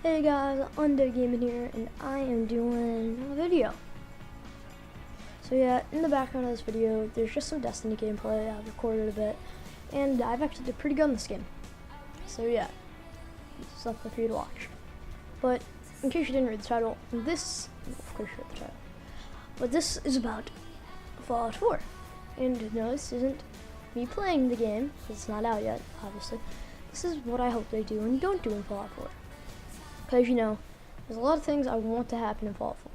Hey guys, Undead Gaming here, and I am doing a video. So yeah, in the background of this video, there's just some Destiny gameplay. I've recorded a bit, and I've actually did pretty good in this game. So yeah, something for you to watch. But in case you didn't read the title, this, of course you read the title, but this is about Fallout 4. And no, this isn't me playing the game, because it's not out yet, obviously. This is what I hope they do and don't do in Fallout 4. Because, you know, there's a lot of things I want to happen in Fallout 4.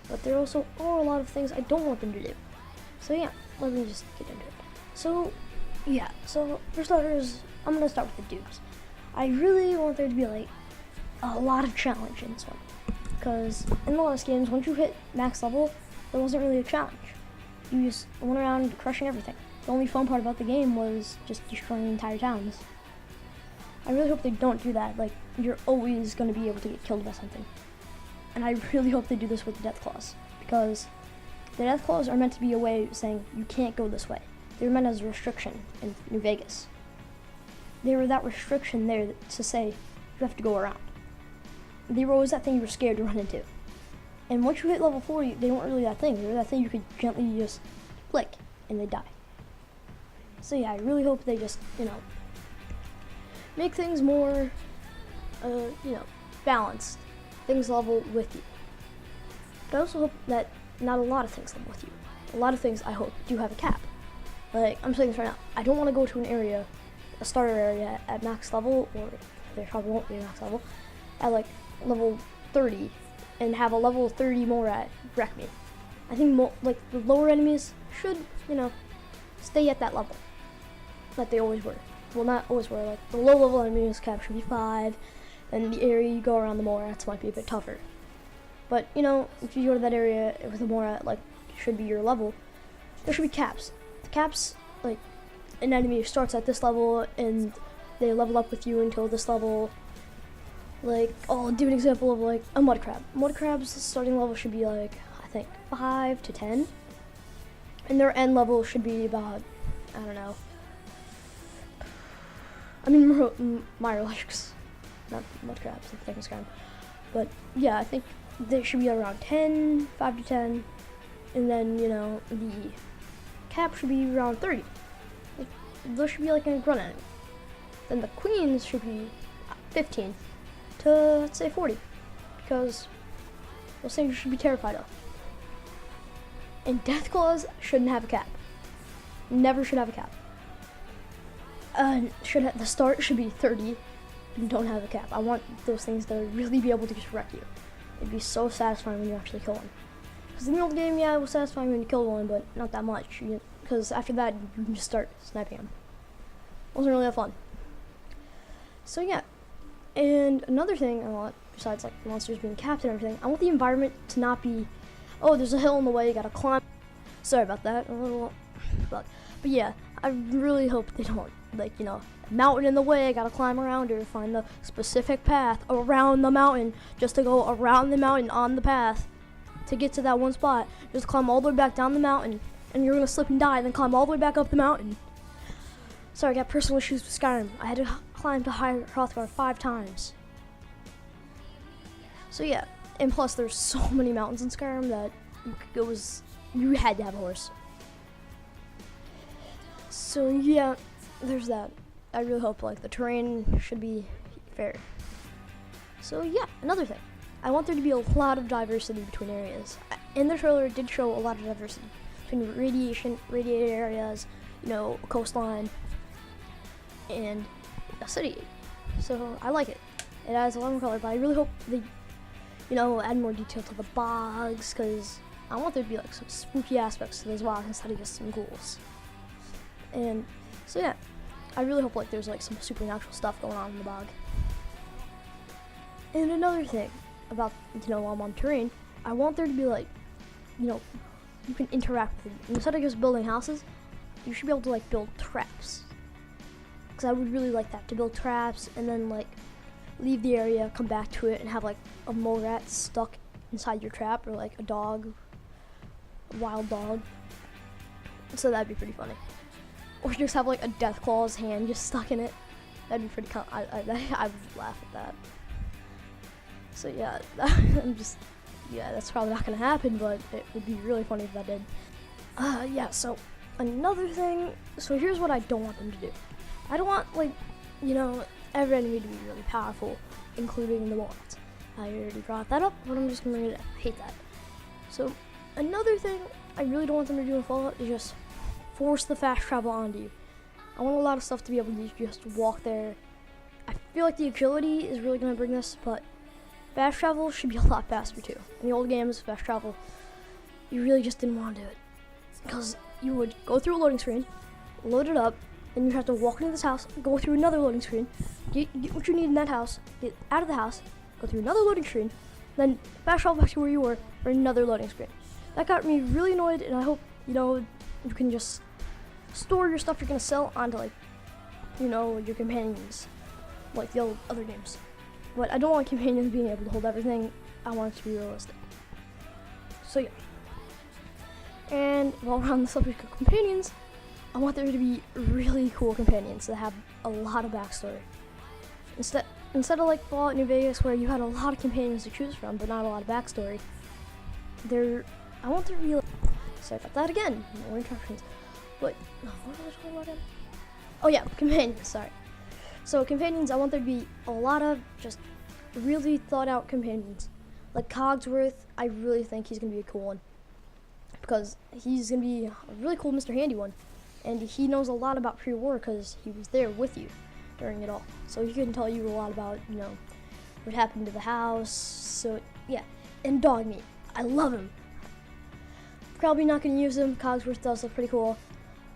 But there also are a lot of things I don't want them to do. So yeah, let me just get into it. So, yeah, so for starters, I'm going to start with the dudes. I really want there to be, like, a lot of challenge in this one. Because in the last games, once you hit max level, there wasn't really a challenge. You just went around crushing everything. The only fun part about the game was just destroying entire towns. I really hope they don't do that. Like, you're always going to be able to get killed by something. And I really hope they do this with the death claws, because the death claws are meant to be a way of saying you can't go this way. They were meant as a restriction in New Vegas. They were that restriction there to say you have to go around. They were always that thing you were scared to run into. And once you hit level 40, they weren't really that thing. They were that thing you could gently just flick and they die. So yeah, I really hope they just, make things more, balanced. Things level with you. But I also hope that not a lot of things level with you. A lot of things, I hope, do have a cap. Like, I'm saying this right now. I don't want to go to an area, a starter area at max level, or there probably won't be a max level, at like level 30, and have a level 30 more at wreck me. I think the lower enemies should, stay at that level that they always were. Well, not always were. Like, the low level enemies cap should be 5, and the area you go around the Morats might be a bit tougher. But, if you go to that area with a Morat, like, should be your level, there should be caps. The caps, like, an enemy starts at this level, and they level up with you until this level. Like, I'll do an example of, like, a mud crab. Mud crab's starting level should be, like, I think, 5 to 10. And their end level should be about, I don't know. I mean, Myrolakes, not mud crabs, I'm thinking scram. But, yeah, I think they should be around 10, 5 to 10. And then, the cap should be around 30. Like, those should be like a grunt enemy. Then the queens should be 15 to, let's say, 40. Because those things you should be terrified of. And death claws shouldn't have a cap. Never should have a cap. The start should be 30 and don't have a cap. I want those things to really be able to just wreck you. It'd be so satisfying when you actually kill one. Because in the old game, yeah, it was satisfying when you killed one, but not that much. Because after that, you can just start sniping them. It wasn't really that fun. So yeah. And another thing I want, besides like monsters being capped and everything, I want the environment to not be, oh, there's a hill in the way, you gotta climb. Sorry about that, a little bug. But yeah, I really hope they don't, a mountain in the way, I gotta climb around or find the specific path around the mountain, just to go around the mountain on the path to get to that one spot. Just climb all the way back down the mountain, and you're gonna slip and die, and then climb all the way back up the mountain. Sorry, I got personal issues with Skyrim. I had to climb to High Hrothgar 5 times. So yeah, and plus there's so many mountains in Skyrim that you had to have a horse. So yeah, there's that. I really hope the terrain should be fair. So yeah, another thing. I want there to be a lot of diversity between areas. In the trailer, it did show a lot of diversity between radiated areas, coastline, and a city. So I like it. It adds a lot more color, but I really hope they, add more detail to the bogs, because I want there to be some spooky aspects to those bogs instead of just some ghouls. And so yeah, I really hope there's some supernatural stuff going on in the bog. And another thing about while I'm on terrain, I want there to be you can interact with it. Instead of just building houses, you should be able to build traps. Because I would really like that, to build traps and then leave the area, come back to it, and have a mole rat stuck inside your trap, or a dog, a wild dog. So that'd be pretty funny. Or just have a death claw's hand just stuck in it. That'd be pretty I would laugh at that. So yeah, that's probably not gonna happen, but it would be really funny if that did. Yeah, so another thing, so here's what I don't want them to do. I don't want, like, every enemy to be really powerful, including the walnuts. I already brought that up, but I'm just gonna bring it up. I hate that. So another thing I really don't want them to do in Fallout is just force the fast travel onto you. I want a lot of stuff to be able to just walk there. I feel like the agility is really gonna bring this, but fast travel should be a lot faster too. In the old games, fast travel, you really just didn't want to do it. Because you would go through a loading screen, load it up, and you have to walk into this house, go through another loading screen, get what you need in that house, get out of the house, go through another loading screen, then fast travel back to where you were for another loading screen. That got me really annoyed, and I hope, you can just store your stuff you're going to sell onto, like, your companions, like the other games. But I don't want companions being able to hold everything. I want it to be realistic. So yeah. And while we're on the subject of companions, I want there to be really cool companions that have a lot of backstory. Instead of like Fallout New Vegas, where you had a lot of companions to choose from, but not a lot of backstory, I want there to be, like, sorry about that again, more interruptions. But, what was I talking about again? Oh yeah, companions, sorry. So companions, I want there to be a lot of just really thought out companions. Like Cogsworth, I really think he's going to be a cool one. Because he's going to be a really cool Mr. Handy one. And he knows a lot about pre-war because he was there with you during it all. So he can tell you a lot about, what happened to the house. So, yeah. And Dog Meat. I love him. Probably not going to use him. Cogsworth does look pretty cool.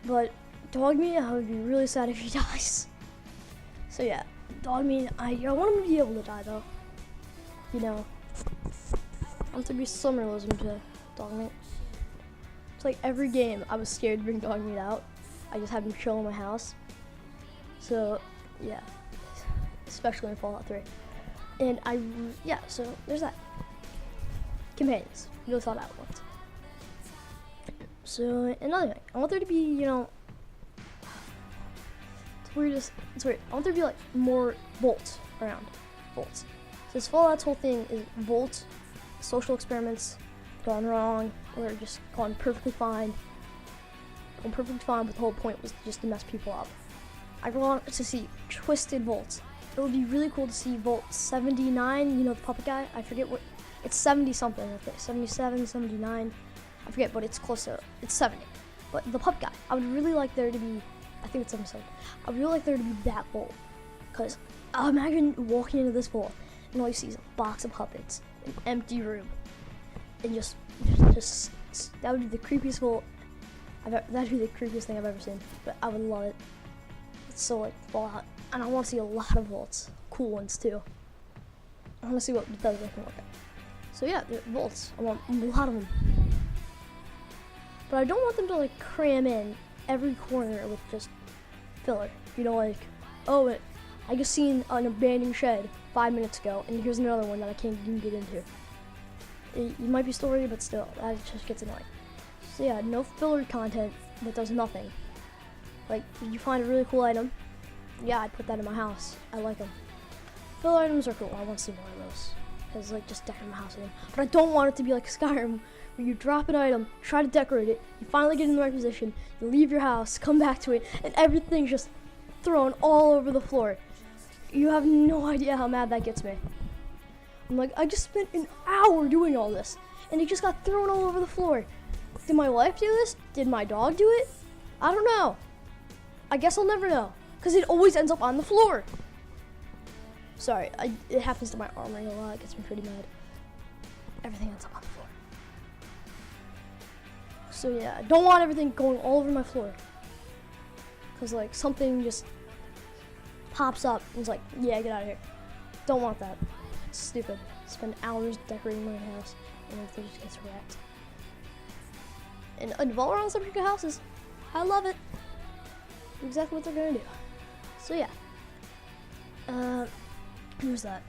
But Dog Meat, I would be really sad if he dies. So, yeah. Dog Meat, I want him to be able to die, though. I want there to be some realism to Dog Meat. It's like every game I was scared to bring Dog Meat out. I just had him chill in my house. So, yeah. Especially in Fallout 3. And so there's that. Companions. Really thought out ones. So, another thing. I want there to be, it's weird. I want there to be, like, more bolts around. Bolts. So this Fallout's whole thing is bolts, social experiments gone wrong, or just gone perfectly fine. Gone perfectly fine, but the whole point was just to mess people up. I want to see twisted volts. It would be really cool to see Volt 79, the puppet guy. I forget what, it's 70 something, I think, 77, 79. I forget, but it's close to, it's 70. But the puppet guy, I would really like there to be, I think it's 77. I would really like there to be that Volt. Because imagine walking into this Volt and all you see is a box of puppets, an empty room. And just that would be the creepiest Volt. That'd be the creepiest thing I've ever seen. But I would love it. It's so like Fallout, and I want to see a lot of Volts, cool ones too. I want to see what the other can look at. So yeah, Volts. I want a lot of them. But I don't want them to like cram in every corner with just filler. I just seen an abandoned shed 5 minutes ago, and here's another one that I can't even get into. It might be story, but still, that just gets annoying. So yeah, no filler content that does nothing. Like, you find a really cool item, yeah, I'd put that in my house. I like them. Filler items are cool. I want to see more of those. Because, like, just decorate my house with them. But I don't want it to be like Skyrim, where you drop an item, try to decorate it, you finally get in the right position, you leave your house, come back to it, and everything's just thrown all over the floor. You have no idea how mad that gets me. I'm like, I just spent an hour doing all this, and it just got thrown all over the floor. Did my wife do this? Did my dog do it? I don't know. I guess I'll never know, because it always ends up on the floor. Sorry, it happens to my arm ring a lot. It gets me pretty mad. Everything ends up on the floor. So yeah, I don't want everything going all over my floor. Because like something just pops up and it's like, yeah, get out of here. Don't want that. It's stupid. Spend hours decorating my house and everything just gets wrecked. And while we're on the subject of houses, I love it. Exactly what they're gonna do. So yeah. Who's that?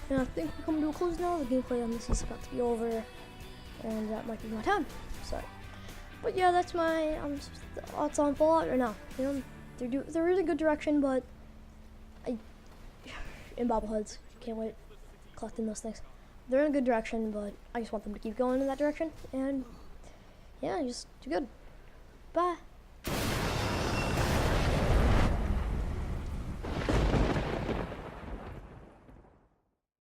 And I think we're coming to a close now. The gameplay on this is about to be over, and that might be my time. Sorry, but yeah, that's my thoughts on Fallout right now. They're really good direction, but in bobbleheads, can't wait. collecting those things. They're in a good direction, but I just want them to keep going in that direction, and yeah, just do good. Bye.